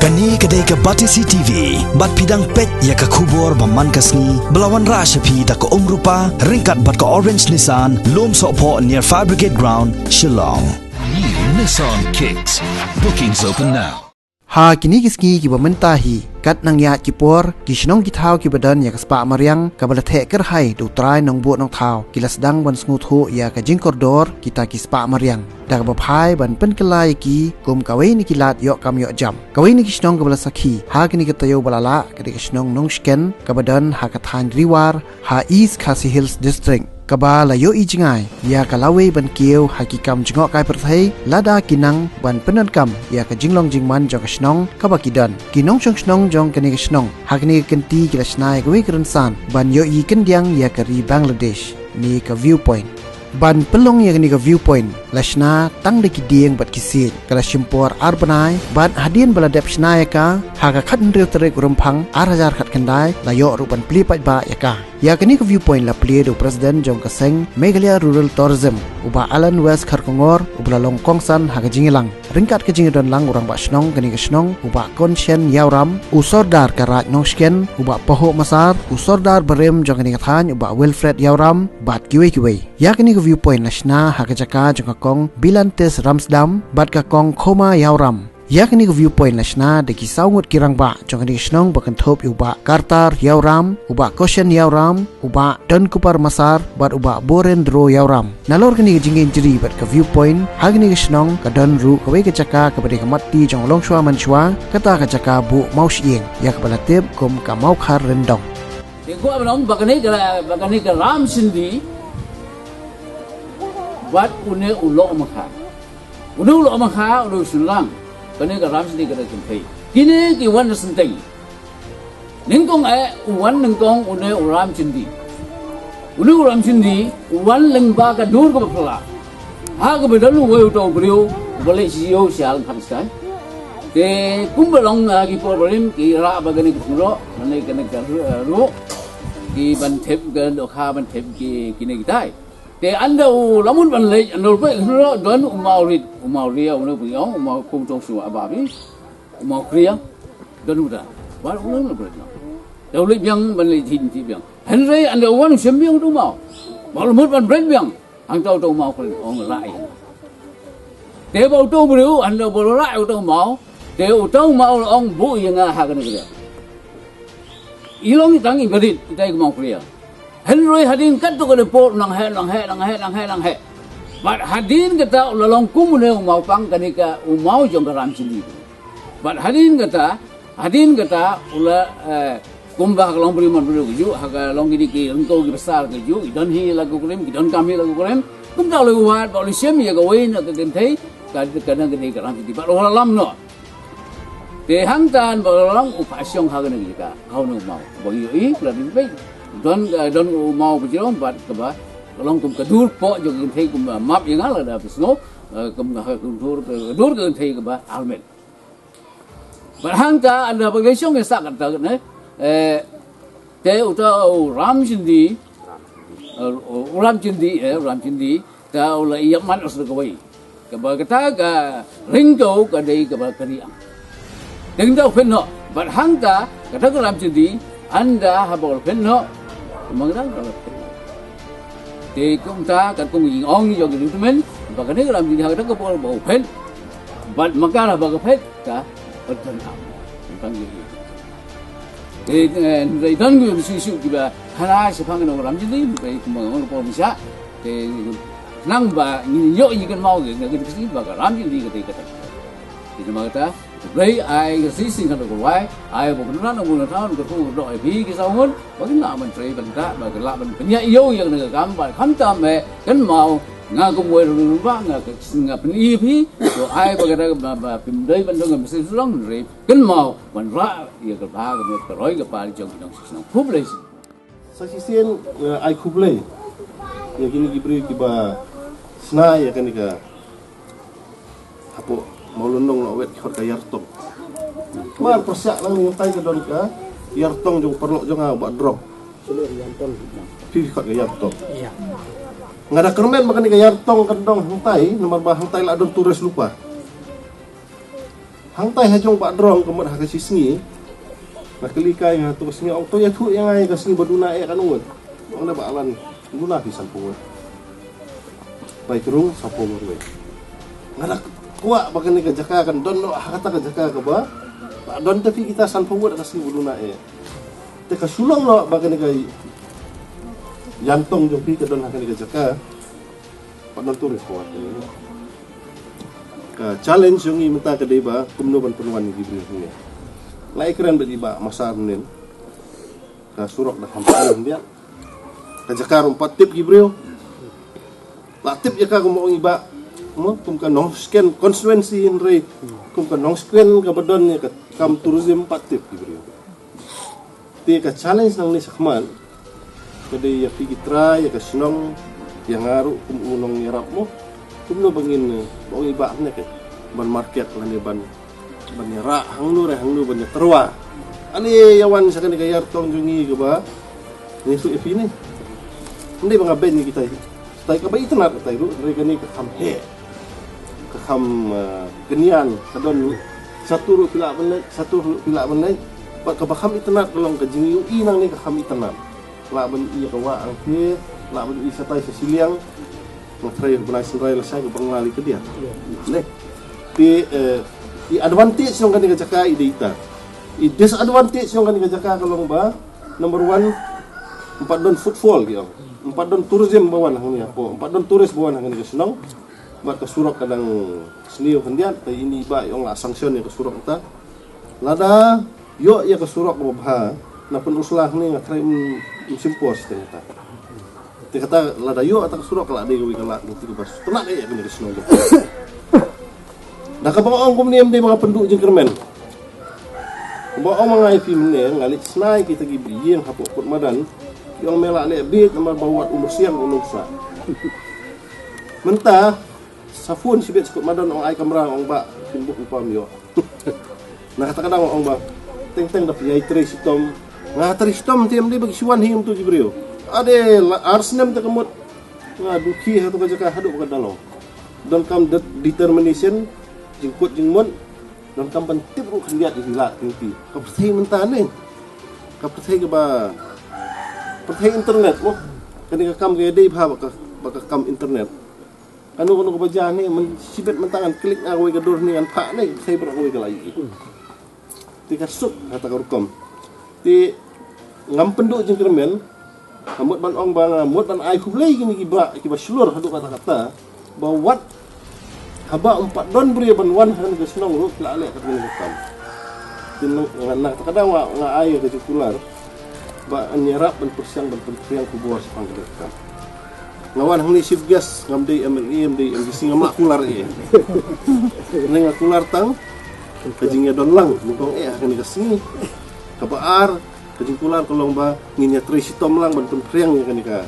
Kani kedai ke Batisi TV, bat pidang pet ya ke kubur baman kasni, belawan rasyapi da ke rupa, ringkat bat ke Orange Nissan, lom sokpo near Fire Brigade Ground, Shillong. New Nissan Kicks. Bookings open now. Ha kini kiski ki bamentahi kat nang ya kipor ki shnong ki thau ki badan ya kaspa mariang ka balathe ker hai du trai nong bu nong thau ki lasdang ban sngu thu ya ka jing koridor kita ki spa mariang da ka baphai ban pen kelai ki kum kawai ni ki lat yo kam yo jam kawai ni ki shnong ka balasakhi ha kini ka tayo balala ka di shnong nong sken ka badan ha ka than riwar ha East Khasi Hills District kaba layo i jingai ya kalawe ban kieu hakikam jingok kai perthai lada kinang ban penan kam ya ka jinglong jingman jong snong kaba kidan kinong chong snong jong kani snong hakni kenti kilasnai gwe krensan ban yo i kendiang ya ka ri Bangladesh ni ka viewpoint ban pelong ya ni ka viewpoint lasna tang de kidieng bat kisit kala shimpor arbanai ban hadin baladep snai ka ha ka khat ndre tere gurumpang arajar khat kendai layo rupan pli pat ba ya ka ya kini ka viewpoint la pli do president jong kaseng Meghalaya Rural Tourism uba Alan West Kharkongor ubla long kongsan ha ka jingilang ringkat ka jingidon lang urang ba snong kani ka snong uba konsyen yauram usordar ka raj nong sken uba poho masar usordar barem jong kani ka than uba Wilfred yauram bat kiwe ya kini ka viewpoint lasna ha ka jaka jong ka kong Bilantes Ramsdam bat ka kong Khoma yauram ya kini ka viewpoint lasna de ki saungut kirang ba jong kani snong bakan thop uba Kartar yauram uba Koshen yauram uba Don Kupar masar bat uba Borendro yauram nalor kani ka jingin jiri bat ka viewpoint ha kini ka snong ka don ru ka we ka jaka ka bade ka matti jong longshwa manchwa kata ka jaka bu mausyeng ya ka balatep kum ka mau khar rendong de ko abang bagani ka ram sindi wat une ulo makha ulo sunlang kani ka ram sindi ka kumpai kini ki wan senteng ningkong wan ningkong une uram sindi uram sindi wan lengba ka dur ko pala ha ka bedalu we to brio bole sio sial khamsai ke kumbalong ki problem ki ra bagani kulo mane kani ka ru ki ban thep ga do kha ban thep ki kini kitai te anda lamun ban le ando pe ro don umaurit unu biong umau kum tong su ababi umau kriya don uda ba unu ber no dau le biang ban le thin ti biang han re anda wan sem biang tu mau ba lamut ban bre biang ang tau tau mau kren ong lai te bau tu bru anda bo lai tau mau te u tau mau ong bu yang ha ka ni ilong tang i berit tai mau kriya Henry hadin kat tu kena pot lang he. But hadin kata lalong kumune umau pang kanika umau jong karam sini. But hadin kata ula kumbah kalong beri man beri kuju haga long ini ki engkau ki besar kuju idon hi lagu kulem idon kami lagu kulem kum dah lagu wat ba lisem ya gawain ka kentai kadang kini karam sini. But orang lam no. Te hangtan ba long upasyong haga ni ka kau no mau. Bagi i lebih baik. Don mau berjalan buat keba kalau kum kedur po juga kentai kum map yang ala dah pesno kum kedur kentai keba almet berhangta ada bagaisyong yang sak kata ne te utau ram cindi ta ula iyak man os kawai keba kata ka ringko kadai keba kariang ringko fenno berhangta kata ram cindi anda habol fenno mengenal kalau di kumta kan ing ong yo gitu men bagane ram di hada ko bau pen bad makala baga pet ka betul tang di dan gu su giba hana sepang no ram di bai kumang ko bisa de nang ba ni yo i kan mau ge ngi kisi baga ram di kata di mata Ray ai cái sinh kan ko wai ai bo kan na mo na taun ko do ai bi ki saun ba kin na man trei ban ta ba ka la ban pnya yo yang na kam ba kham ta me kan mau nga ko mo ru ba nga pen i phi so ai ba ka ba pim dei ban dong se su long re kan mau ban ra ya ka ba ka roi ka pa jong dong sing publish sa sisien ai kublai ya gini gibri ki ba sna ya kan ka apo mau lundong lo wet khot ka yartong mar persak lang yung tay ka don ka yartong jong perlo jong ba drop pi khot ka yartong iya ngada kermen makan ka yartong kadong hang tay nomor bah hang tay la don turis lupa hangtai hajong pak drong kemot ha kasisngi nak kelikai ha tu kasngi ong to ya thu yang ai kasngi baduna kan ungut ong da balan guna pisan pungut baik rung sapo merwe ngadak kuat bagan ni kejaka kan don kata kejaka ke ba don tapi kita san pungut kasngi baduna te kasulong lo bagan ni yantong jopi ke don hakan ni kejaka padon turis kuat ni challenge yung imenta ka diba kumno ban penuan ni Gibril ni lai keren ba diba masar nen ka surok da hampir dia ka jakar 4 tip Gibril la tip ya ka mo iba mo kum ka nong scan constituency in rate kum ka nong scan ka badon ni ka kam tourism 4 tip Gibril ti ka challenge nang ni sakman kadi ya pigi try ya ka sinong yang ngaru kum unong yarap mo kumno bangin bang iba ne ke ban market lan ban ra hanglu ban terwa ani yawan sa kan gayar tong jungi ke ba ni su ifi ni ndi bang ben ni kita tai ka ba itna tai ru re kan ni ka kham he ka kham genian kadon satu ru pila ban lai ba ka ba kham itna kolong ka jingi u inang ni ka kham itna la ban iya ka wa ang he la ban isa tai sa siliang matrai berhasil raya saya ke pengali ke dia. Leh, di advantage yang kan dikatakan ide kita. I disadvantage yang kan dikatakan kalau ba number 1 4 don footfall gitu. 4 don tourism bawan hang ni apa. 4 don turis bawan hang ni kesenang. Ba ke surok kadang senior hendian ini ba yang la sanction ya ke surok kita. Lada yo ya ke surok ba na penuslah ni ngatrai simpos ternyata. Dia kata lada yo atak surok kala de gawi kala nanti ke bas tenak ya kena kesno je dah ka bang kum ni mga penduk jengkermen bang mga ifi mene ngalit snai kita gi biyen hapok pot madan yang melak le bit nomor bawat umur siang unusa mentah safun sibet sekut madan ong ai kamera ong ba timbuk upam yo nah kata kadang ong ba teng da piai tre sitom ngah tre sitom tiam de bagi siwan him tu Jibril ade arsnem te kemot ngaduki hatu ka haduk ka dalong don kam determination jengkut jengmon don kam pentip ru kendiat di hila tingti ka percaya mentane ka percaya ke ba percaya internet mo kani ka kam gede ba ka kam internet anu kono ka baja ni sibet mentangan klik ngawe ka dur ni kan pak ni saya berawe ka lagi ti ka sup kata ka rukom ti ngam penduk jengkermen amut ban ong bang amut ban ai hublei gini kiba syulur hadu kata-kata bawat haba 4 don beri ban wan han ke senong ru la ale kat ngin kam tin nak kadang nga ai ke jukular ba anyarap ban persiang kubur sepang ke kam ngawan hang ni chief guest ngam dei MLE MBC ngam kular neng kular tang kajingnya don lang mutong akan kesini kabar kajingkular kolong ba nginya trisi tom lang ban priang ya kanika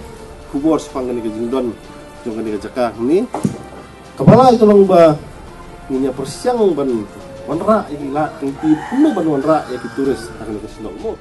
kubur sepang kanika jingdon jong kanika jakah ni kepala kolong ba nginya persiang ban wanra ila tingti penuh ban wanra ya turis akan kesenok mo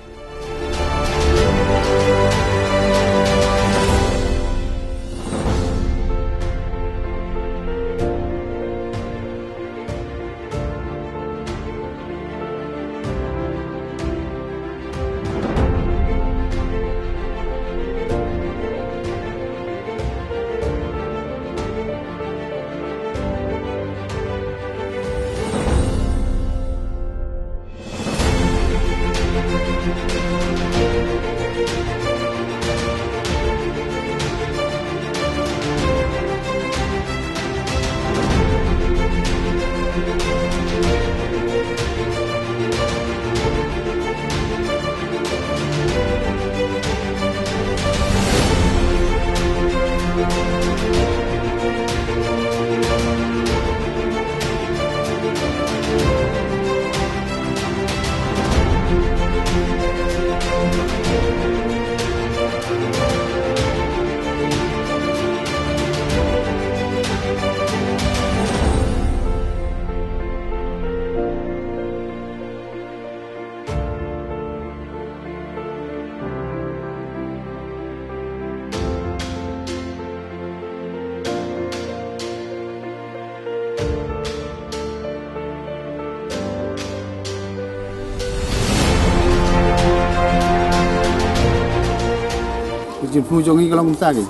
jin flu jongi kalong tagi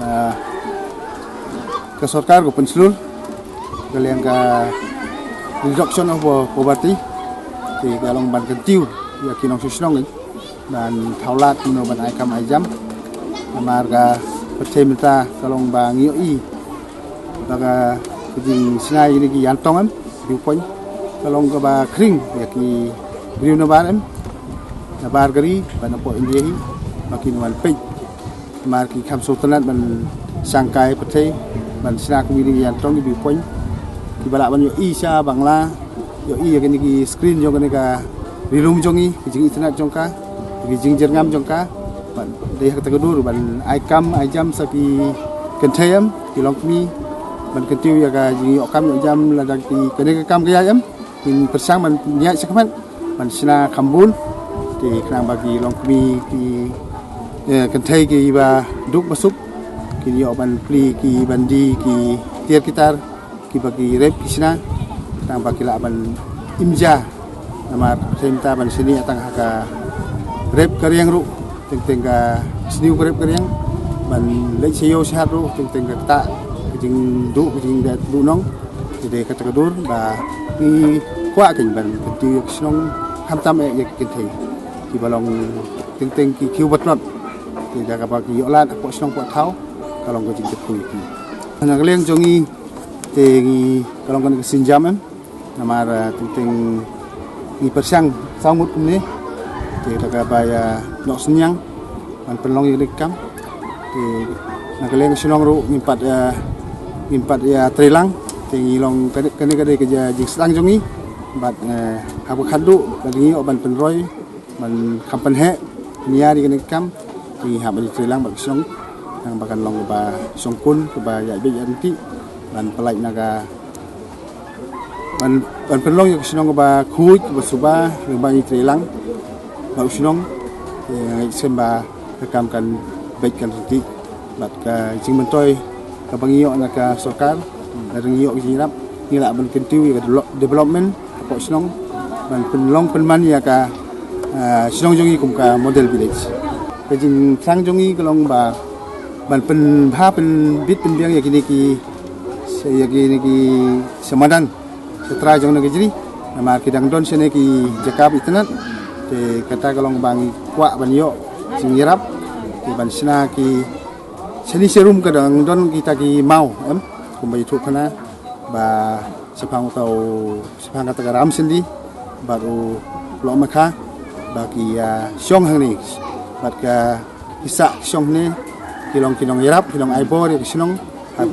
na ke sarkar ko penslur kalian ka reduction of poverty thì kalong ban kentiu ya kinong susnong dan thaulat no ban ai kam ai jam marga percaya kalong bang yoi baga kujing sinai ini ki yantong am diupoy kalong ka ba kring ya ki riu na ban am na bar gari ban po india hi makin wan pe mar ki kham sultanat ban sangkai percaya ban sina ku ini yantong di diupoy ki bala ban yoi sha bangla yoi ya ki screen jo ka rilum jongi kujing internet jongka kujing jerngam jongka ban deh kata kedur ban aikam ajam sapi kentayam kilong mi ban kentiu ya ka jingi okam ajam ladang ti kene kam ke ayam in persang ban nya sakman ban sina kambun ti knang bagi long mi ki kentai ki ba duk masuk ki yo ban pli ki bandi ki tiar kitar ki bagi rep ki sina tang bagi la ban imja nama senta ban sini atang haka rep karyang ru teng ka sniu rep karyang ban le seyo sehat ru teng ka ta kejing du kejing dat du nong jadi kata kedur ba ni kwa ken ban ti snong ham tam e yak ken thei ki balong teng ki kiu batnot ti da ka ba ki yo lat ko snong ko thau kalong ko jing kui ki ana leng jongi te ngi kalong kan sinjam em nama teng ni persang saumut ni ti da ka ba ya nok senyang ban penlong yak kam ti na kaleng snong ru ngimpat ya trilang tingi long kene kerja jing sedang jongi bat habu khadu bagi oban penroy ban kampen he nia di kene kam ti hab di trilang bak song nang bakan long ba songkun ba ya be anti ban pelai naga ban penlong yo snong ba khuj ba suba ba ni trilang ba snong ngai semba rekam kan baik kan ti bat ka jing mentoy ka bangiyo na ka sarkar na ringiyo jinap nila ban kentiu ya development apa snong ban penlong penman ya ka snong jongi kum ka model village ka jing sang jongi kalong ba ban pen pha pen bit pen biang ya kini ki samadan setra jong na gejri nama kidang don sene ki jakab itnat te kata kalong bangi kwa ban yo jing yirap ki ban sina ki seni serum kadang don kita ki mau em kumbai tu kana ba sepang kata garam sendi baru lo maka bagi syong hang ni bat ka isa syong ni kilong yarap kilong aibor ya sinong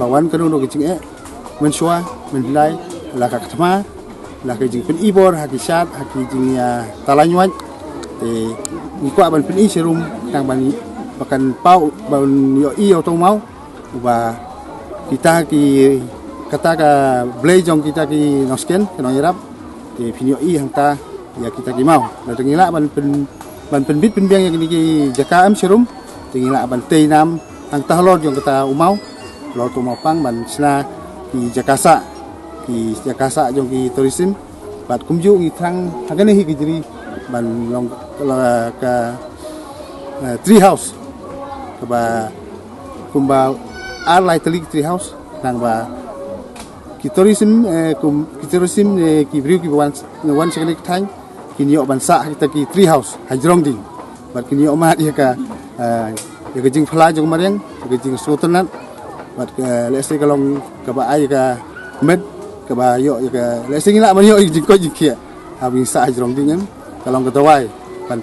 bawan kanu no kicing mensua menlai la ka kthma la ka jing pen ibor hakisat hakijing ya talanyuat te ni ko ban pen serum tang bani bahkan pau ban yo i auto mau ba kita ki kata ka blay jong kita ki nosken kenong yarap ti pinyo i hangta ya kita ki mau la tengila ban pen bit pen biang yang ki jaka am serum tengila ban tei nam hang tahlor jong kata umau lo to mau pang ban sna ki jakasa jong ki tourism bat kumju ngi thang hagane hi ki jiri ban long ka tree house ba kumba alai tali tree house nang ba tourism ki briu ki wan sekali thang kinyo ban sa kita ki tree house hajrong ding bat kinyo ma dia ka ya ke jing phla jong mariang ke jing sultanat bat ka lese kalong ka ba ai ka med ka ba yo ya ka lese ngila man yo jing ko jing kia habing sa hajrong ding em kalong ka tawai ban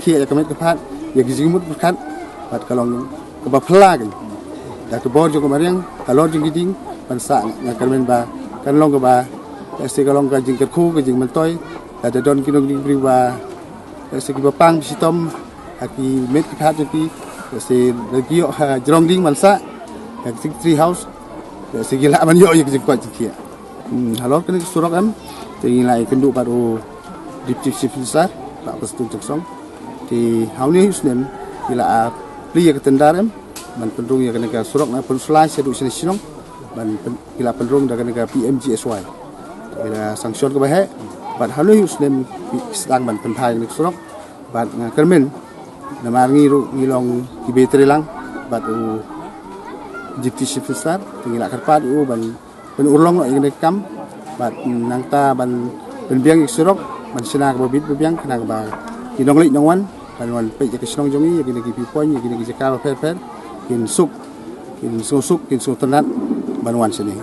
kia ya ka met ka phat ya ke jing mut khat bat kalong ke ba phla ke da ke bor jong mariang kalor jing giding ban sa na kalmen ba kan long ke ba lese kalong ka jing ka khu ke jing mentoy da don kinong ding pri ba lese ki ba pang sitom haki met ka phat ki lese lagi yo jrong ding man sa hak tree house lese gila man yo jing ko jing kia halor kan surak am tingin lai kendu baru dipti sifisar tak pasti song di hauni usnem gila pli ya ketendaram man pendung ya kena surak na pun flash sedu sini sinong man gila pendung da kena PMGSY gila sanction ke bahe bat hauni usnem sedang man penthai ni surak bat kermen namar ngilong kibetri lang batu jipti sifsar tinggal karpat ban urlong no ingin kam bat nangta ban biang isurok ban sina ka bibit biang kana ba kinong lik nongwan ban wan pe ke snong jongi gini ki pipon gini ki jakal per kin suk kin su tenat ban wan sini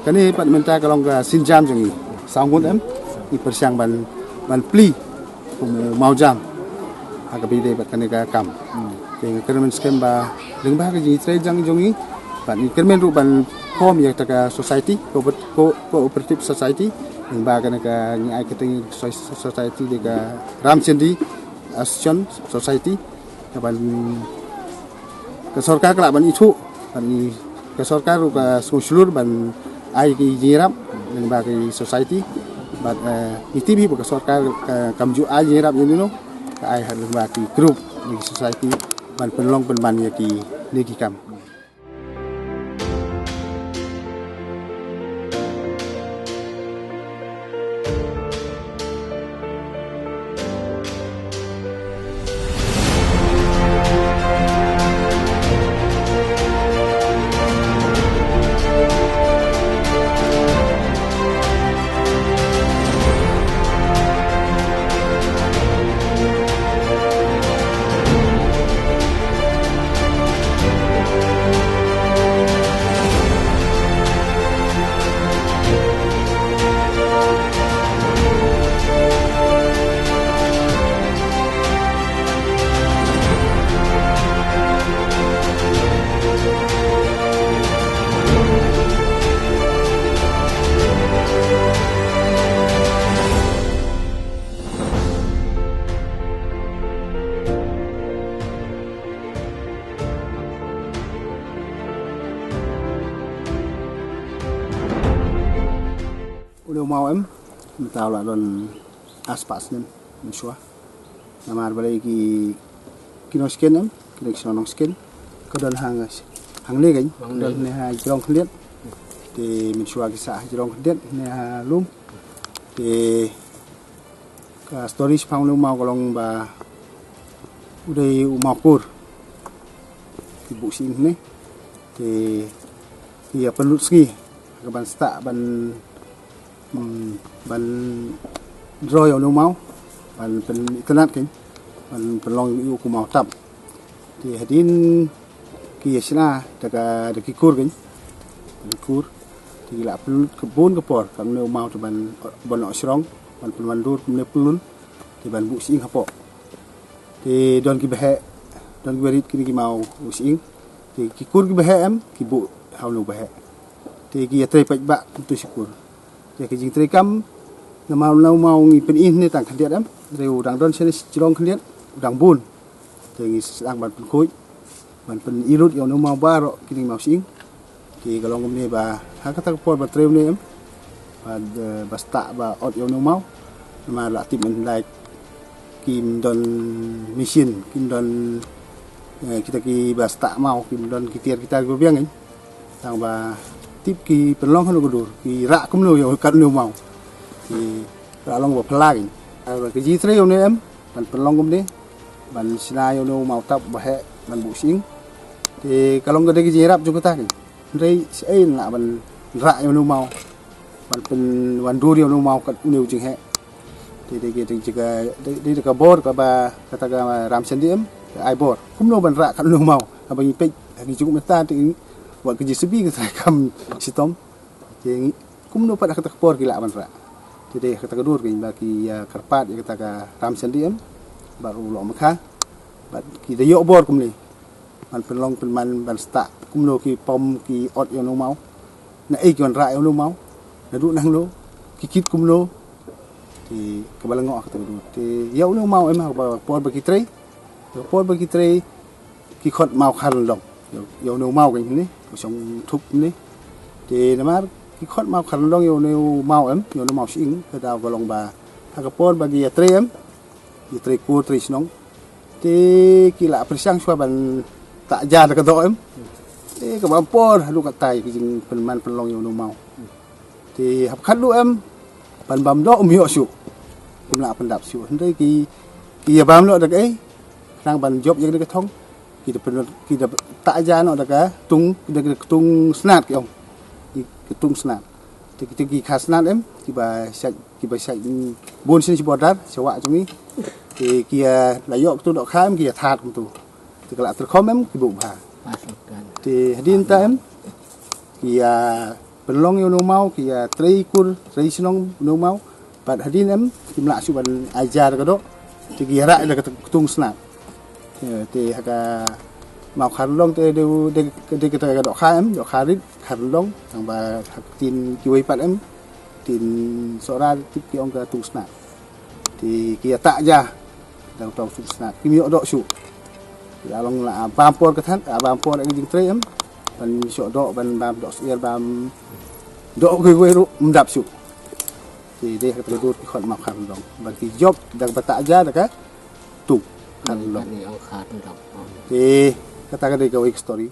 kani pat menta kalong ka sinjam jongi sangun em i persiang ban pli mau jam aga bide bat kani ka kam ke kermen skem ba ling ba ka ji tre jang jongi ban i kermen ru ban home ya taka society cooperative society ling ba ka ni ai keting society de ka ramchendi association society ka ban ka sarkar kala ban itu ban ka sarkar ru ka seluruh ban ai ki jirap ling ba ki society bat ITB ka sarkar kamju ai jirap ni no ka ai ling ba ki group ni society ban penlong penban ya ki ni ki kam mau em tao là don aspas nem mensua namar balai ki kino skin em connection nong skin ko don hang le gany don ne ha jong khliet te mensua ki sa jong khliet ne ha lum te ka storage phang lu mau kolong ba udai umapur ki bu sin ne te ki pelut ski ka ban sta ban roi ở đâu máu ban pen internet kính ban long yêu của màu tập thì hadin kia sina daga daki kur kính kur thì là kebun kepor kang neu mau tu ban ở srong ban penwandur ne pelun thì ban bu sing hapo thì don ki behe don berit kini ki mau bu sing thì ki kur ki behe em ki bu hau nu behe thì ki tre paj ba tu syukur ya ke jing tre kam na mau ngi pen in ni tang khandiat em reu dang don sen chirong khandiat dang bun te ngi sang ban pen khoi ban pen irut yo no mau ba ro kini mau sing ki galong kom ni ba ha ka tak por ba treu ni em ba sta ba ot yo no mau ma la tip men lai kim don mission kim don kita ki ba sta mau kim don ki tiar kita go biang em tang ba tip ki penlong hanu gudur ki rak kum no yo kat no mau ki ra long bo plag rồi cái gì thế này em ban penlong kum ni ban sina yo no mau tap ba he ban bu sing thì kalong cái gì rap chúng ta ki rei sei na ban ra yo no mau ban pen wan dur yo no mau kat new jing he thì cái đi cái bor ka ba kata ka ram sen diem ai bor kum no ban ra kat no mau ka ba pe ki chúng ta thì buat kerja sebi ke saya kam sitom jadi kum no pada kata kepor gila ban ra jadi kata kedur ke bagi karpat ya kata ram sendiem baru lo makha bat ki de yo bor kum ni ban penlong penman ban sta kum no ki pom ki ot yo no mau na e kon ra yo no mau na du nang lo ki kit kum no thì cái balang ngọ kata kedur thì yo no mau em ha por bagi tre ki khot mau khan long yo no mau cái này sống thúc này thì nó cái khót mau khăn đông yo no mau em yo no mau sing cái đào vào lòng bà thằng pon bagi tre em tre ku tre snong thì cái lạ persang xua ban tak ja cái đó em thì cái bám pon lu cái tai cái jing penman penlong yo no mau thì hấp khát lu em ban bám đó yo su cũng lạ pendap su đây cái bám lo được ấy nang ban job yang dekat thong kita tak aja no dekat tung snat kiong tung snat kita khas snat em kita sai bon sini bodar sewa cumi kia layok tu dok kham kia that tu kalau terkom em ki bu ba thì hadin ta em kia penlong yo no mau kia trei sinong no mau pat hadin em kimla su ban ajar ka do thì kia ra là tung snap thì haka mau khan long te de kita ka do kha em do kha rit khan long thang ba tin kiwi pat em tin sora tip ki ong ka tung snap thì kia tak ja dang tong tung snap kimi do su la long la pampor ka than pampor ang jing tre em ban so do ban bam do sier bam do gwe ru mdap su thì đây là tôi khẩn mọc hẳn lòng và cái job đang bắt tạ ra là cái tủ hẳn lòng thì cái ta cái đây cái story